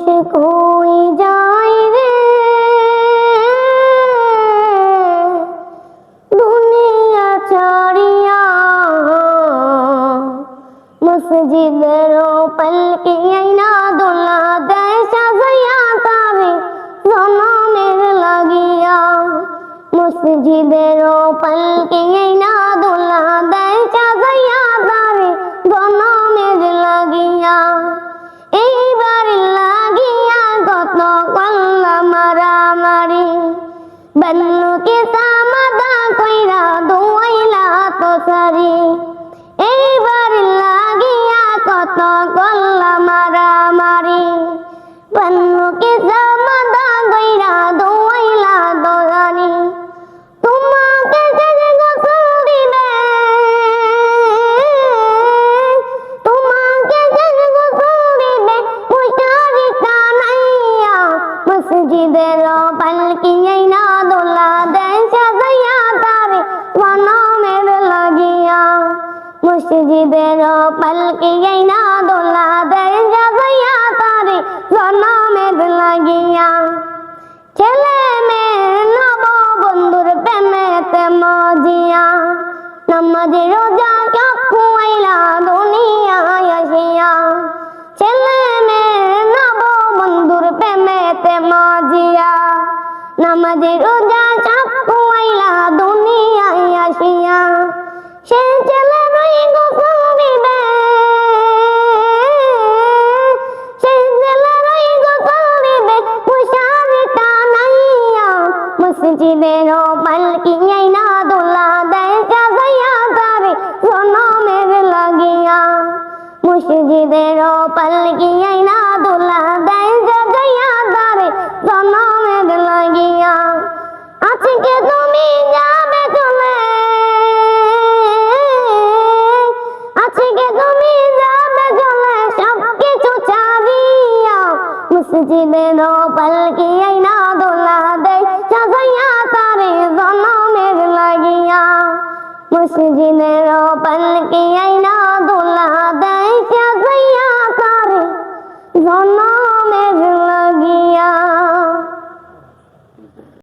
इश्क होई जाए रे दुनिया छाड़िया मस्जिदेरो पलके आईना दोला देय साजाया तारे जन्मेर लागिया मस्जिदेरो पलके आईना दोला देय साजाया तारे जन्मेर लागिया এইবার লাগিয়া কত কল্লা মারামারি বন্নুকে সামাদা কইরা দোয়াইলা তো সারি এইবার লাগিয়া কত কল্লা মারামারি বন্নুকে সামাদা কইরা দোয়াইলা তো সারি তোমাকে যে গোসল দিবে তোমাকে যে গোসল দিবে মুশারি কানাইয়া মসজিদের পালকি আইনা দোলা দেয় সাজাইয়া তারে জনমের লাগিয়া মসজিদের পালকি আইনা দোলা দেয় সাজাইয়া তারে জনমের লাগিয়া ছেলে মেয়ে নব বন্ধুর প্রেমেতে মজিয়া নামাজে রোজা চক্ষু আইলা দুনিয়ায় আসিয়া ছেলে মেয়ে নব বন্ধুর প্রেমেতে মজিয়া নামাজে রোজা চক্ষু আইলা দুনিয়ায় আসিয়া সে ছেলে রই গোসল দিবে সে ছেলে রই গোসল দিবে মুশারি টানাইয়া মসজিদের পালকি আইনা দোলা দেয় সাজাইয়া তারে জনমের লাগিয়া মসজিদের পালকি আইনা দোলা দেয় সাজাইয়া তারে জনমের লাগিয়া আজকে তুমি যাবে চলে আজকে তুমি যাবে চলে সব কিছু ছাড়িয়া মসজিদের পালকি আইনা দোলা দেয় সাজাইয়া তারে জনমের লাগিয়া মসজিদের পালকি আইনা